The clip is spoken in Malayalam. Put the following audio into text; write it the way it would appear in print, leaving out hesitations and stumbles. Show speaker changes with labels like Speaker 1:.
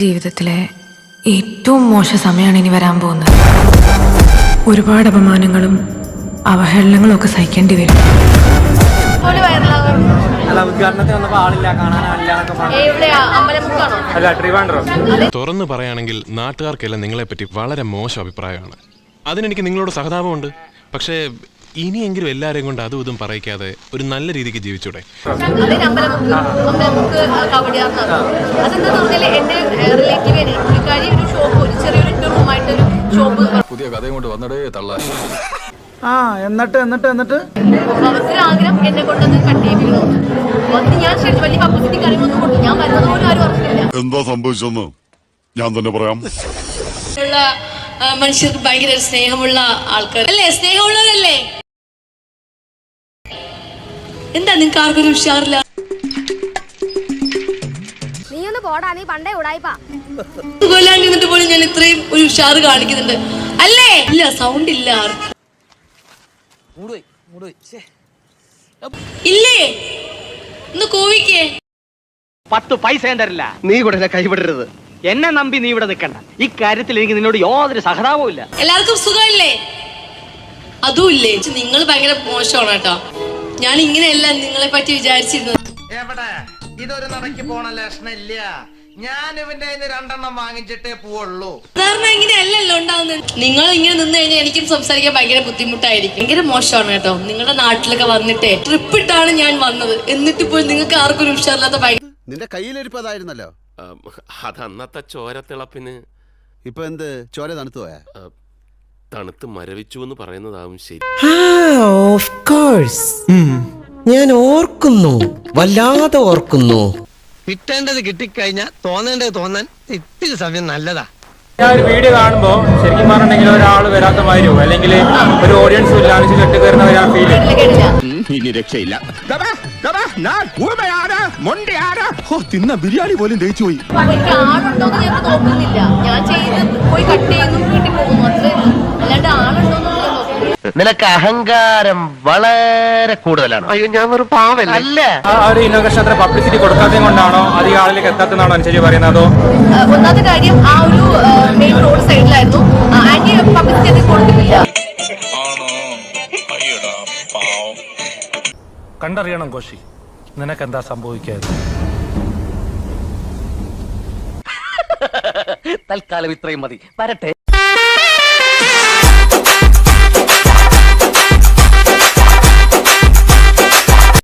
Speaker 1: ജീവിതത്തിലെ ഏറ്റവും മോശ സമയമാണ് ഇനി വരാൻ പോകുന്നത്. ഒരുപാട് അപമാനങ്ങളും അവഹേളനങ്ങളും ഒക്കെ സഹിക്കേണ്ടി വരും.
Speaker 2: തുറന്നു പറയുകയാണെങ്കിൽ നാട്ടുകാർക്കെല്ലാം നിങ്ങളെപ്പറ്റി വളരെ മോശം അഭിപ്രായമാണ്. അതിനെനിക്ക് നിങ്ങളോട് സഹതാപമുണ്ട്. പക്ഷേ ഇനിയെങ്കിലും എല്ലാവരെയും കൊണ്ട് അതും ഇതും പറയിക്കാതെ ഒരു നല്ല രീതിക്ക് ജീവിച്ചൂടെ?
Speaker 3: പുതിയ കഥയും കൊണ്ട് വന്നടേ തള്ള.
Speaker 4: എന്നിട്ട്
Speaker 5: ആഗ്രഹം എന്നെ കൊണ്ടത് കട്ടിയിപ്പിക്കണമെന്ന് ഞാൻ വലിയ പബ്ലിസിറ്റി കാര്യങ്ങളൊന്നും കൊടുത്തു. ഞാൻ വരുന്നത് പോലും ആരും അറിഞ്ഞില്ല.
Speaker 6: എന്താ സംഭവിച്ചെന്ന് ഞാൻ തന്നെ പറയാം.
Speaker 5: മനുഷ്യർക്ക് ഭയങ്കര സ്നേഹമുള്ള ആൾക്കാർ അല്ലേ? സ്നേഹമുള്ളവരല്ലേ? എന്താ നിങ്ങൾക്ക് ആർക്കൊരു ഉഷാറില്ല?
Speaker 7: നീ ഒന്ന് പോടാ, നീ പണ്ടേ ഉടായിപ്പാ.
Speaker 5: കൊല്ലാണ്ടിരുന്നിട്ട് പോലും ഞാൻ ഇത്രയും ഒരു ഉഷാറ് കാണിക്കുന്നുണ്ട് അല്ലേ? ഇല്ല, സൗണ്ട് ഇല്ല. ഇല്ലേ ഒന്ന് കോവിക്കേ.
Speaker 8: 10 പൈസ തരില്ല. നീ കൂടെ കൈവിടരുത്. എന്നെ നമ്പി നീ ഇവിടെ നിൽക്കണ്ട. ഈ കാര്യത്തിൽ എനിക്ക് നിന്നോട് യാതൊരു സഹതാപവും ഇല്ല.
Speaker 5: എല്ലാവർക്കും സുഖമല്ലേ? അതും ഇല്ലേ? നിങ്ങൾ ഭയങ്കര മോശമാണ് കേട്ടോ. ഞാൻ ഇങ്ങനെയല്ല നിങ്ങളെ പറ്റി വിചാരിച്ചിരുന്നത്.
Speaker 9: എവിടെ ഇതൊരു നടക്കി പോണ ലക്ഷണില്ല. ഞാൻ ഇവന്റെ 2 വാങ്ങിച്ചിട്ടേ പോവുള്ളൂ.
Speaker 5: സാധാരണ ഇങ്ങനെയല്ലല്ലോ ഉണ്ടാവുന്നത്. നിങ്ങൾ ഇങ്ങനെ നിന്ന് കഴിഞ്ഞാൽ എനിക്കും സംസാരിക്കാൻ ഭയങ്കര ബുദ്ധിമുട്ടായിരിക്കും. ഭയങ്കര മോശമാണ് കേട്ടോ. നിങ്ങളുടെ നാട്ടിലൊക്കെ വന്നിട്ടേ ട്രിപ്പ് ഇട്ടാണ് ഞാൻ വന്നത്. എന്നിട്ട് പോയി നിങ്ങൾക്ക് ആർക്കും ഒരു ഉഷാറില്ലാത്ത
Speaker 10: നിന്റെ കയ്യിലിരിപ്പതായിരുന്നല്ലോ.
Speaker 2: അത് അന്നത്തെ ചോരത്തിളപ്പിന്.
Speaker 10: ഇപ്പൊ എന്ത് ചോര തണുത്തു പോയാ?
Speaker 2: തണുത്ത് മരവിച്ചു എന്ന് പറയുന്നതാവും ശരി.
Speaker 11: ഞാൻ ഓർക്കുന്നു, വല്ലാതെ ഓർക്കുന്നു.
Speaker 8: കിട്ടേണ്ടത് കിട്ടിക്കഴിഞ്ഞാൽ തോന്നേണ്ടത് തോന്നാൻ ഇത്തിരി സമയം നല്ലതാ.
Speaker 4: ഞാൻ ഒരു വീഡിയോ കാണുമ്പോ ശരിക്കും പറഞ്ഞിട്ടുണ്ടെങ്കിൽ ഒരാൾ വരാത്ത മാതിരിയോ അല്ലെങ്കിൽ ഒരു ഓഡിയൻസ് ഇല്ലാതെ കെട്ടുകയറുന്ന ഒരു ഫീൽ.
Speaker 6: ഇനി രക്ഷയില്ല. തിന്ന ബിരിയാണി പോലും ദഹിച്ചു പോയി.
Speaker 5: എനിക്ക് ആളുണ്ടോന്ന് ഞാൻ നോക്കുന്നില്ല. ഞാൻ ചെയ്ത് പോയി കട്ട് ചെയ്യുന്നു, വീട്ടിൽ പോകുന്നു. അത്രേ ഉള്ളൂ. അല്ലാണ്ട് ആളുണ്ടോന്ന് ഞാൻ നോക്കുന്നില്ല.
Speaker 8: നിനക്ക് അഹങ്കാരം വളരെ കൂടുതലാണ്. അയ്യോ, ഞാൻ ഒരു പാവല്ല. അല്ല,
Speaker 4: ആ ഒരു ഇന്നോഗ്രേഷൻ അത്ര പബ്ലിസിറ്റി കൊടുക്കാത്തത് കൊണ്ടാണോ അധികം ആളിലേക്ക് എത്താത്തതാണോ അനുസരിച്ച് പറയുന്നതോ?
Speaker 5: ഒന്നാമത്തെ കാര്യം, ആ ഒരു മെയിൻ റോഡ് സൈഡിലായിരുന്നു. ആന്റി പബ്ലിസിറ്റി അത് കൊടുത്തിട്ടില്ല.
Speaker 4: കണ്ടറിയണം കോശി, നിനക്കെന്താ സംഭവിക്കാതെ.
Speaker 8: തൽക്കാലം ഇത്രയും മതി. വരട്ടെ.